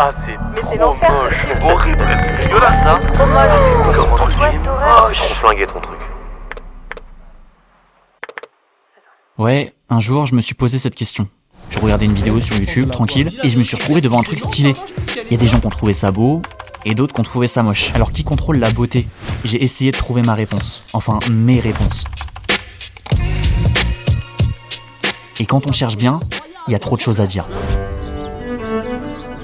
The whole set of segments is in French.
Ah, c'est Mais c'est trop l'enfer, moche, ce c'est truc. horrible, c'est dégueulasse ça. Trop moche. Comment Trop tu dis restaurant. Trop flingué ton truc. Ouais, un jour, je me suis posé cette question. Je regardais une vidéo sur YouTube, tranquille, et je me suis retrouvé devant un truc stylé. Il y a des gens qui ont trouvé ça beau, et d'autres qui ont trouvé ça moche. Alors qui contrôle la beauté ? J'ai essayé de trouver ma réponse. Enfin, mes réponses. Et quand on cherche bien, il y a trop de choses à dire.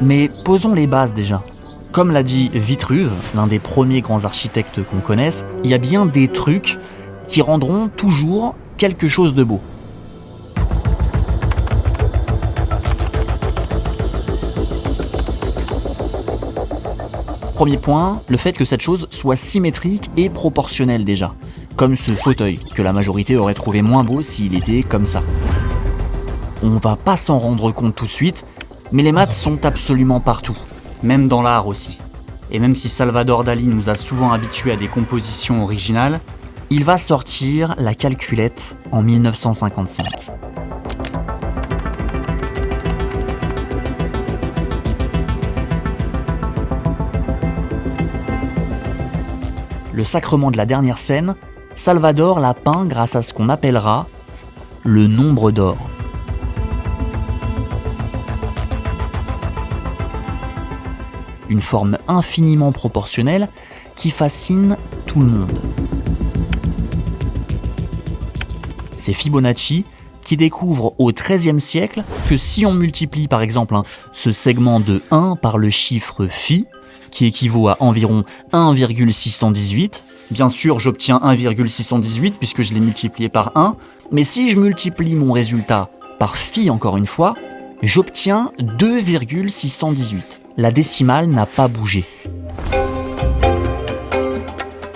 Mais posons les bases déjà. Comme l'a dit Vitruve, l'un des premiers grands architectes qu'on connaisse, il y a bien des trucs qui rendront toujours quelque chose de beau. Premier point, le fait que cette chose soit symétrique et proportionnelle déjà. Comme ce fauteuil, que la majorité aurait trouvé moins beau s'il était comme ça. On va pas s'en rendre compte tout de suite, mais les maths sont absolument partout, même dans l'art aussi. Et même si Salvador Dali nous a souvent habitués à des compositions originales, il va sortir la calculette en 1955. Le sacrement de la dernière scène, Salvador l'a peint grâce à ce qu'on appellera le nombre d'or. Une forme infiniment proportionnelle qui fascine tout le monde. C'est Fibonacci qui découvre au XIIIe siècle que si on multiplie par exemple ce segment de 1 par le chiffre phi, qui équivaut à environ 1,618, bien sûr j'obtiens 1,618 puisque je l'ai multiplié par 1, mais si je multiplie mon résultat par phi encore une fois, j'obtiens 2,618. La décimale n'a pas bougé.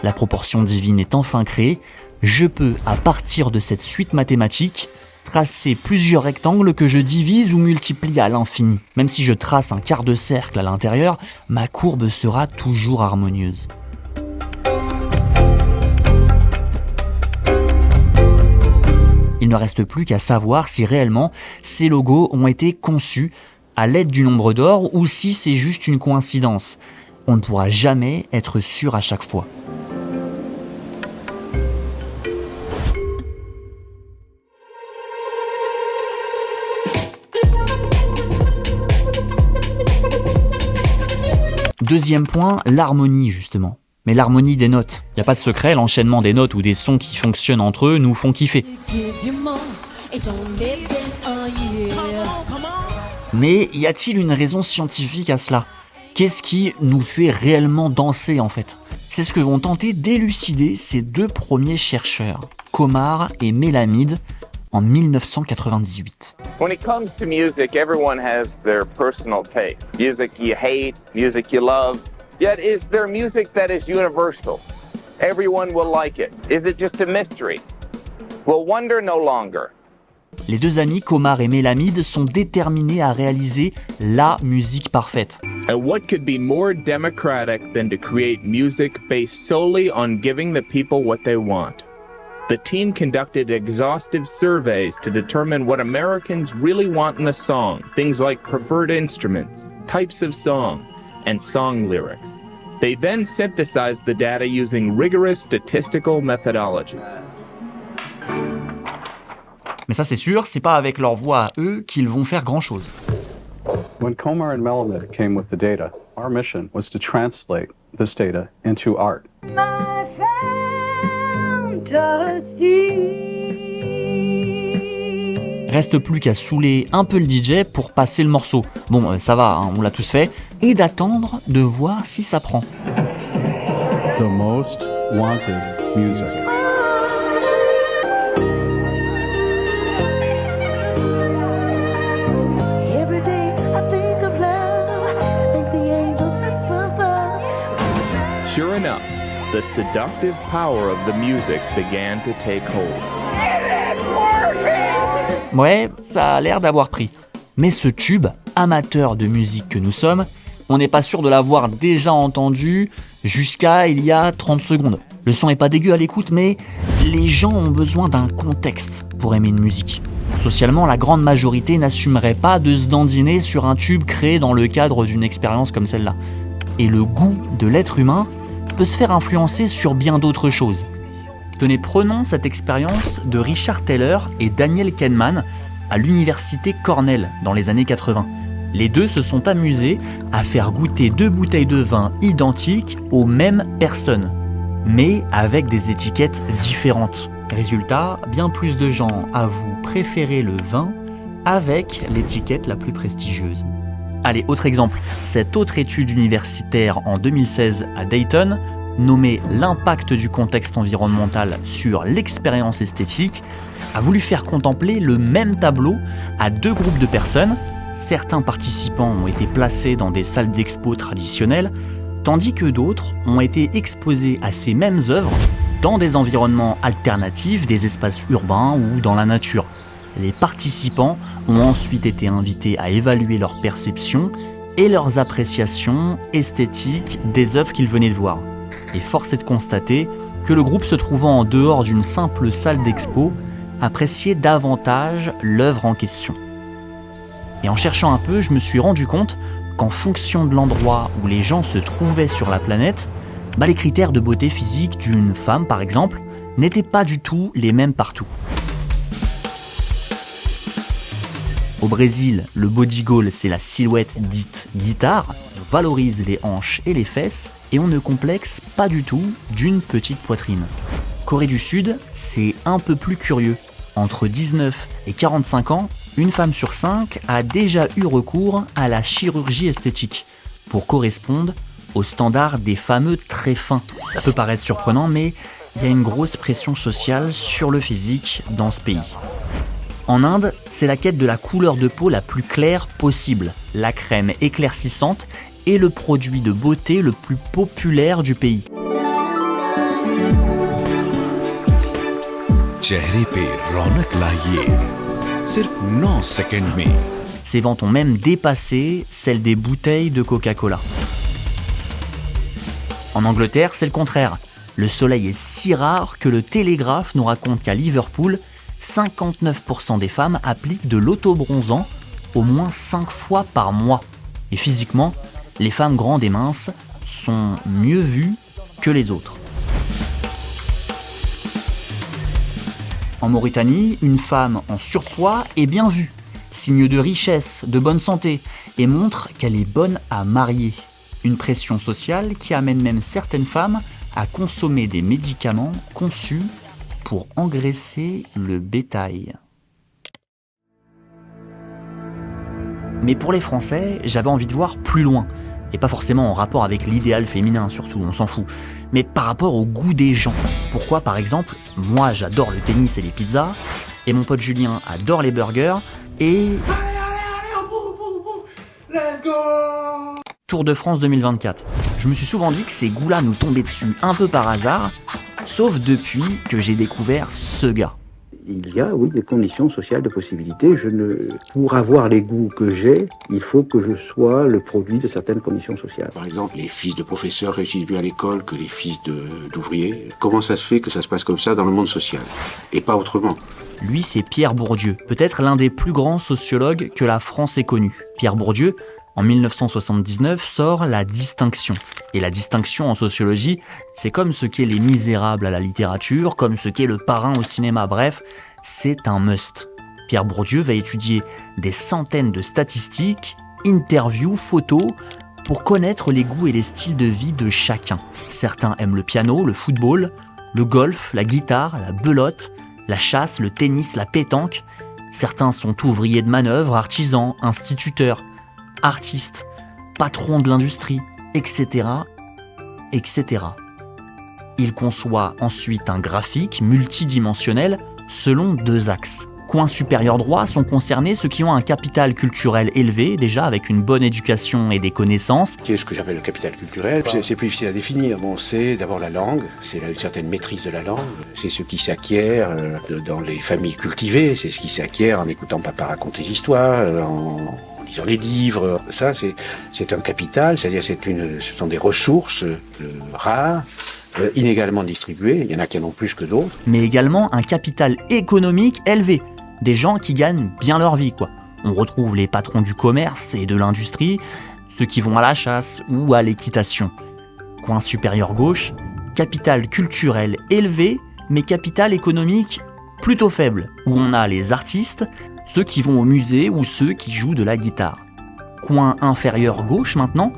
La proportion divine est enfin créée, je peux, à partir de cette suite mathématique, tracer plusieurs rectangles que je divise ou multiplie à l'infini. Même si je trace un quart de cercle à l'intérieur, ma courbe sera toujours harmonieuse. Il ne reste plus qu'à savoir si réellement ces logos ont été conçus à l'aide du nombre d'or ou si c'est juste une coïncidence. On ne pourra jamais être sûr à chaque fois. Deuxième point, l'harmonie justement. Mais l'harmonie des notes. Il n'y a pas de secret, l'enchaînement des notes ou des sons qui fonctionnent entre eux nous font kiffer. Mais y a-t-il une raison scientifique à cela ? Qu'est-ce qui nous fait réellement danser en fait ? C'est ce que vont tenter d'élucider ces deux premiers chercheurs, Komar et Melamide, en 1998. When it comes to music, everyone has their personal taste. Music you hate, music you love. Yet is there music that is universal? Everyone will like it. Is it just a mystery? We'll wonder no longer. Les deux amis, Komar et Melamide, sont déterminés à réaliser la musique parfaite. And what could be more democratic than to create music based solely on giving the people what they want? The team conducted exhaustive surveys to determine what Americans really want in a song, things like preferred instruments, types of song, and song lyrics. They then synthesized the data using rigorous statistical methodology. Mais ça c'est sûr, c'est pas avec leur voix à eux qu'ils vont faire grand-chose. When Komar and Melamide came with the data, our mission was to translate this data into art. Reste plus qu'à saouler un peu le DJ pour passer le morceau. Bon, ça va, hein, on l'a tous fait. Et d'attendre de voir si ça prend. The most wanted music. Sure enough, the seductive power of the music began to take hold. Ouais, ça a l'air d'avoir pris. Mais ce tube, amateur de musique que nous sommes, on n'est pas sûr de l'avoir déjà entendu jusqu'à il y a 30 secondes. Le son est pas dégueu à l'écoute, mais les gens ont besoin d'un contexte pour aimer une musique. Socialement, la grande majorité n'assumerait pas de se dandiner sur un tube créé dans le cadre d'une expérience comme celle-là. Et le goût de l'être humain peut se faire influencer sur bien d'autres choses. Tenez, prenons cette expérience de Richard Taylor et Daniel Kahneman à l'université Cornell dans les années 80. Les deux se sont amusés à faire goûter 2 bouteilles de vin identiques aux mêmes personnes, mais avec des étiquettes différentes. Résultat, bien plus de gens avouent préférer le vin avec l'étiquette la plus prestigieuse. Allez, autre exemple, cette autre étude universitaire en 2016 à Dayton, nommée « L'impact du contexte environnemental sur l'expérience esthétique », a voulu faire contempler le même tableau à 2 groupes de personnes. Certains participants ont été placés dans des salles d'expo traditionnelles, tandis que d'autres ont été exposés à ces mêmes œuvres dans des environnements alternatifs, des espaces urbains ou dans la nature. Les participants ont ensuite été invités à évaluer leur perception et leurs appréciations esthétiques des œuvres qu'ils venaient de voir. Et force est de constater que le groupe se trouvant en dehors d'une simple salle d'expo appréciait davantage l'œuvre en question. Et en cherchant un peu, je me suis rendu compte qu'en fonction de l'endroit où les gens se trouvaient sur la planète, les critères de beauté physique d'une femme, par exemple, n'étaient pas du tout les mêmes partout. Au Brésil, le body goal, c'est la silhouette dite guitare, on valorise les hanches et les fesses, et on ne complexe pas du tout d'une petite poitrine. Corée du Sud, c'est un peu plus curieux. Entre 19 et 45 ans, une femme sur 5 a déjà eu recours à la chirurgie esthétique pour correspondre aux standards des fameux très fins. Ça peut paraître surprenant, mais il y a une grosse pression sociale sur le physique dans ce pays. En Inde, c'est la quête de la couleur de peau la plus claire possible. La crème éclaircissante est le produit de beauté le plus populaire du pays. चेहरे पे रौनक लाइए सिर्फ 9 सेकंड में। Ces ventes ont même dépassé celles des bouteilles de Coca-Cola. En Angleterre, c'est le contraire. Le soleil est si rare que le Télégraphe nous raconte qu'à Liverpool, 59% des femmes appliquent de l'autobronzant au moins 5 fois par mois. Et physiquement, les femmes grandes et minces sont mieux vues que les autres. En Mauritanie, une femme en surpoids est bien vue, signe de richesse, de bonne santé, et montre qu'elle est bonne à marier. Une pression sociale qui amène même certaines femmes à consommer des médicaments conçus pour engraisser le bétail. Mais pour les Français, j'avais envie de voir plus loin. Et pas forcément en rapport avec l'idéal féminin, surtout, on s'en fout. Mais par rapport au goût des gens. Pourquoi, par exemple, moi j'adore le tennis et les pizzas, et mon pote Julien adore les burgers, et... Let's go! Tour de France 2024. Je me suis souvent dit que ces goûts-là nous tombaient dessus un peu par hasard, sauf depuis que j'ai découvert ce gars. Il y a, oui, des conditions sociales de possibilité. Pour avoir les goûts que j'ai, il faut que je sois le produit de certaines conditions sociales. Par exemple, les fils de professeurs réussissent mieux à l'école que les fils d'ouvriers. Comment ça se fait que ça se passe comme ça dans le monde social? Et pas autrement. Lui, c'est Pierre Bourdieu, peut-être l'un des plus grands sociologues que la France ait connu. Pierre Bourdieu, en 1979, sort La Distinction. Et la distinction en sociologie, c'est comme ce qu'est Les Misérables à la littérature, comme ce qu'est Le Parrain au cinéma, bref, c'est un must. Pierre Bourdieu va étudier des centaines de statistiques, interviews, photos, pour connaître les goûts et les styles de vie de chacun. Certains aiment le piano, le football, le golf, la guitare, la belote, la chasse, le tennis, la pétanque. Certains sont ouvriers de manœuvre, artisans, instituteurs, artistes, patrons de l'industrie, etc., etc. Il conçoit ensuite un graphique multidimensionnel selon 2 axes. Coin supérieur droit sont concernés ceux qui ont un capital culturel élevé, déjà avec une bonne éducation et des connaissances. Qu'est-ce que j'appelle le capital culturel? C'est plus difficile à définir. Bon, c'est d'abord la langue, c'est une certaine maîtrise de la langue, c'est ce qui s'acquiert dans les familles cultivées, c'est ce qui s'acquiert en écoutant papa raconter des histoires, en lisant les livres. Ça, c'est un capital, c'est-à-dire ce sont des ressources rares, inégalement distribuées. Il y en a qui en ont plus que d'autres. Mais également un capital économique élevé. des gens qui gagnent bien leur vie, quoi. On retrouve les patrons du commerce et de l'industrie, ceux qui vont à la chasse ou à l'équitation. Coin supérieur gauche, capital culturel élevé, mais capital économique plutôt faible, où on a les artistes, ceux qui vont au musée ou ceux qui jouent de la guitare. Coin inférieur gauche maintenant,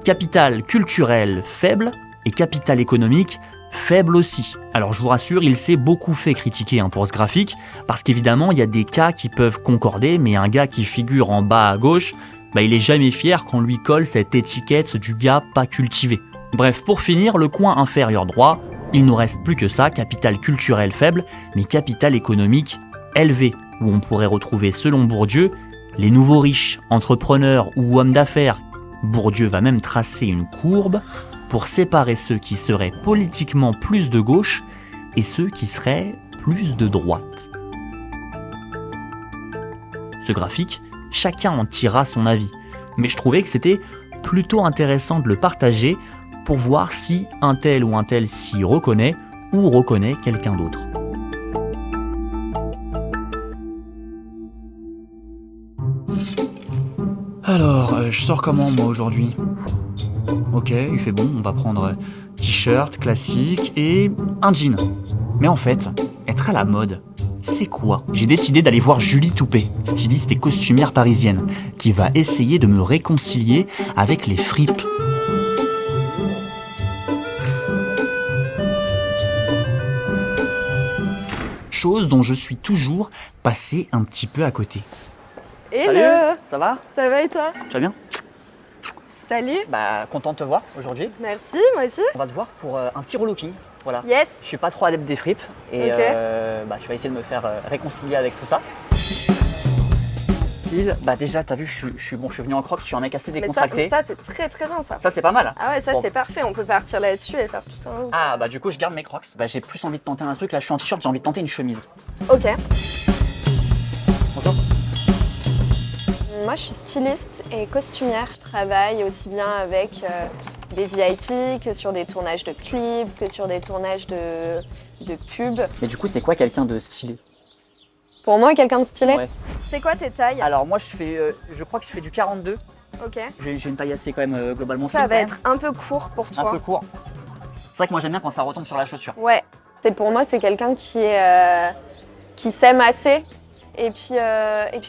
capital culturel faible et capital économique faible aussi. Alors je vous rassure, il s'est beaucoup fait critiquer pour ce graphique, parce qu'évidemment il y a des cas qui peuvent concorder, mais un gars qui figure en bas à gauche, il est jamais fier qu'on lui colle cette étiquette du gars pas cultivé. Bref, pour finir, le coin inférieur droit, il nous reste plus que ça, capital culturel faible, mais capital économique élevé, où on pourrait retrouver, selon Bourdieu, les nouveaux riches, entrepreneurs ou hommes d'affaires. Bourdieu va même tracer une courbe pour séparer ceux qui seraient politiquement plus de gauche et ceux qui seraient plus de droite. Ce graphique, chacun en tirera son avis, mais je trouvais que c'était plutôt intéressant de le partager pour voir si un tel ou un tel s'y reconnaît ou reconnaît quelqu'un d'autre. Alors, je sors comment moi aujourd'hui ? Ok, il fait bon, on va prendre t-shirt classique et un jean. Mais en fait, être à la mode, c'est quoi ? J'ai décidé d'aller voir Julie Toupet, styliste et costumière parisienne, qui va essayer de me réconcilier avec les fripes. Chose dont je suis toujours passé un petit peu à côté. Hello. Ça va ? Ça va et toi ? Tu vas bien ? Salut. Content de te voir aujourd'hui. Merci, moi aussi. On va te voir pour un petit relooking. Voilà. Yes. Je suis pas trop adepte des fripes et Ok. je vais essayer de me faire réconcilier avec tout ça. Style, déjà t'as vu, je suis venu en crocs, je suis un mec assez décontracté. Ça c'est très très bien ça. Ça c'est pas mal. Ah ouais, ça Bon. c'est parfait, on peut partir là-dessus et faire tout un... Ah du coup je garde mes crocs. J'ai plus envie de tenter un truc, là je suis en t-shirt, j'ai envie de tenter une chemise. Ok. Bonjour. Moi je suis styliste et costumière. Je travaille aussi bien avec des VIP que sur des tournages de clips, que sur des tournages de pubs. Mais du coup c'est quoi quelqu'un de stylé ? Pour moi, quelqu'un de stylé. Ouais. C'est quoi tes tailles ? Alors moi je crois que je fais du 42. Ok. J'ai une taille assez quand même globalement fine. Ça va quand être un peu court pour toi. même. Un peu court. C'est vrai que moi j'aime bien quand ça retombe sur la chaussure. Ouais. Pour moi, c'est quelqu'un qui s'aime assez. Et puis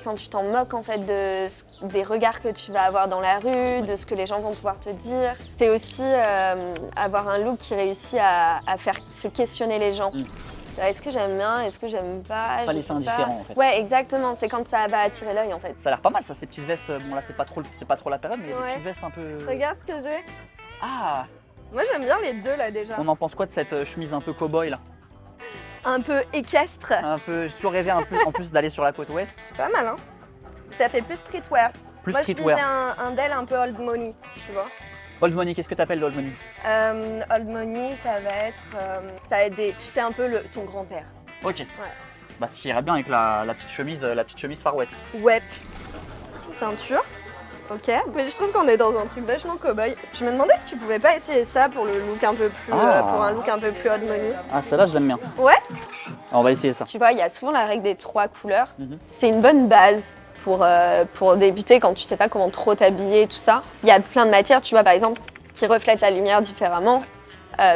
quand tu t'en moques en fait des regards que tu vas avoir dans la rue, de ce que les gens vont pouvoir te dire. C'est aussi avoir un look qui réussit à faire se questionner les gens. Est-ce que j'aime bien? Est-ce que j'aime pas? Pas laisser indifférent en fait. Ouais, exactement. C'est quand ça va attirer l'œil en fait. Ça a l'air pas mal ça, ces petites vestes. Bon là c'est pas trop la période, mais il y a des Ouais. petites vestes un peu. Regarde ce que j'ai. Ah. Moi j'aime bien les deux là déjà. On en pense quoi de cette chemise un peu cow-boy là? Un peu équestre. Un peu surrêvé un peu en plus d'aller sur la côte ouest. C'est pas mal hein. Ça fait plus streetwear. Plus Moi streetwear. je visais un Dell un peu old money, tu vois. Old money, qu'est-ce que t'appelles l'old money? Old money, ça va être des, tu sais un peu ton grand-père. Ok. Ouais. Ce qui irait bien avec la petite chemise Far West. Ouais. Petite ceinture. Ok. Mais je trouve qu'on est dans un truc vachement cow-boy. Je me demandais si tu pouvais pas essayer ça pour le look un peu plus, pour un look un peu plus old money. Ah celle-là je l'aime bien. Ouais. Alors, on va essayer ça. Tu vois, il y a souvent la règle des 3 couleurs. C'est une bonne base pour débuter quand tu sais pas comment trop t'habiller et tout ça. Il y a plein de matières, tu vois, par exemple, qui reflètent la lumière différemment.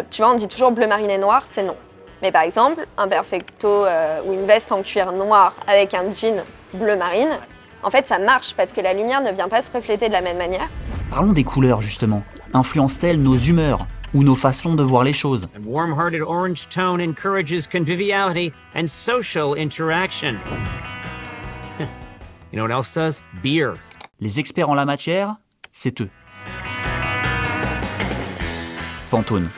Tu vois, on dit toujours bleu marine et noir, c'est non. Mais par exemple, un perfecto ou une veste en cuir noir avec un jean bleu marine, en fait, ça marche parce que la lumière ne vient pas se refléter de la même manière. Parlons des couleurs justement. Influencent-elles nos humeurs ou nos façons de voir les choses? A warm-hearted orange tone encourages conviviality and social interaction. You know what else does? Beer. Les experts en la matière, c'est eux. Pantone.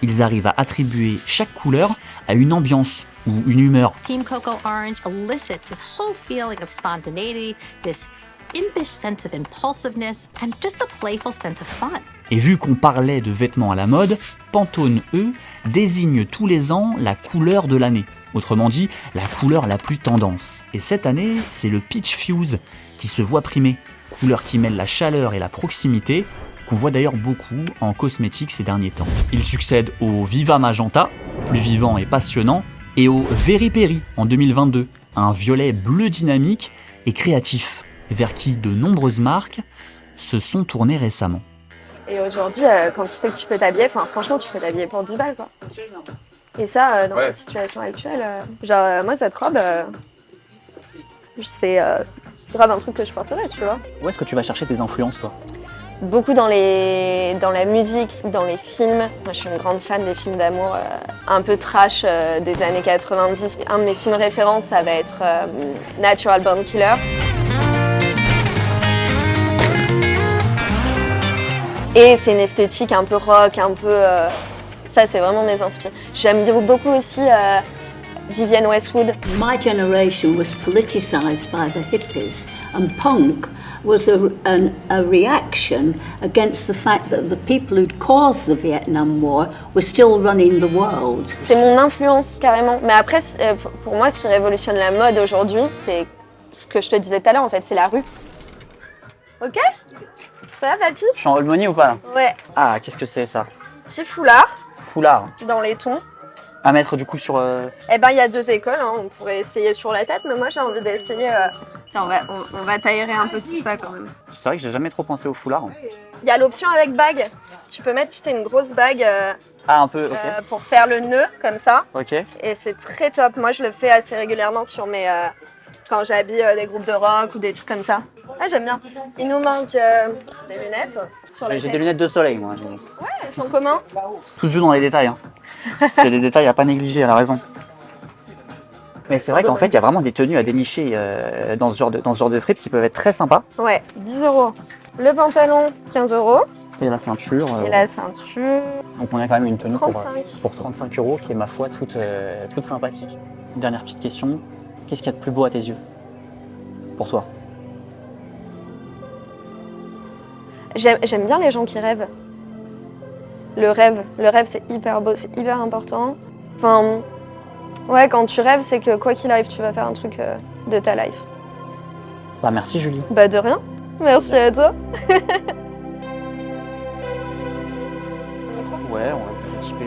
Ils arrivent à attribuer chaque couleur à une ambiance ou une humeur. Team Coco Orange elicits this whole feeling of spontaneity, this impish sense of impulsiveness, and just a playful sense of fun. Et vu qu'on parlait de vêtements à la mode, Pantone, eux, désignent tous les ans la couleur de l'année. Autrement dit, la couleur la plus tendance. Et cette année, c'est le Peach Fuse qui se voit primer. Couleur qui mêle la chaleur et la proximité, qu'on voit d'ailleurs beaucoup en cosmétique ces derniers temps. Il succède au Viva Magenta, plus vivant et passionnant, et au Very Peri en 2022, Un violet bleu dynamique et créatif, vers qui de nombreuses marques se sont tournées récemment. Et aujourd'hui, quand tu sais que tu peux t'habiller, franchement, tu peux t'habiller pour 10 balles, quoi. Et ça, dans la situation actuelle, moi, cette robe, c'est grave un truc que je porterais, tu vois. Où est-ce que tu vas chercher tes influences, toi? Beaucoup dans la musique, dans les films. Moi, je suis une grande fan des films d'amour un peu trash des années 90. Un de mes films références, ça va être Natural Born Killer. Et c'est une esthétique un peu rock, un peu... ça, c'est vraiment mes inspirations. J'aime beaucoup aussi Vivienne Westwood. My generation was politicized by the hippies, and punk was a reaction against the fact that the people who'd caused the Vietnam War were still running the world. C'est mon influence, carrément. Mais après, pour moi, ce qui révolutionne la mode aujourd'hui, c'est ce que je te disais tout à l'heure, en fait, c'est la rue. Ok? Ça va, papy? Je suis en old money ou pas là? Ouais. Ah, qu'est-ce que c'est ça? Petit foulard. Foulard. Dans les tons. À mettre du coup sur... Eh ben, il y a 2 écoles, hein. On pourrait essayer sur la tête, mais moi j'ai envie d'essayer... Tiens, on va t'aérer un peu tout ça quand même. C'est vrai que j'ai jamais trop pensé au foulard. Il y a l'option avec bague. Tu peux mettre, tu sais, une grosse bague Ah, un peu, ok. pour faire le nœud, comme ça. Ok. Et c'est très top. Moi, je le fais assez régulièrement sur mes... quand j'habille des groupes de rock ou des trucs comme ça. Ah, j'aime bien. Il nous manque des lunettes. J'ai des lunettes de soleil, moi. Ouais, elles sont comment? Tout se joue dans les détails. Hein. C'est des détails à pas négliger, elle a raison. Mais c'est vrai qu'en fait, il y a vraiment des tenues à dénicher dans ce genre de fripe qui peuvent être très sympas. Ouais, 10 €. Le pantalon, 15 €. Et la ceinture. Et la ceinture. Donc on a quand même une tenue 35. pour 35 € qui est, ma foi, toute sympathique. Une dernière petite question. Qu'est-ce qu'il y a de plus beau à tes yeux? Pour toi? J'aime bien les gens qui rêvent. Le rêve, c'est hyper beau, c'est hyper important. Enfin, ouais, quand tu rêves, c'est que quoi qu'il arrive, tu vas faire un truc de ta life. Bah merci Julie. Bah de rien. Merci à toi. Ouais, on va s'équiper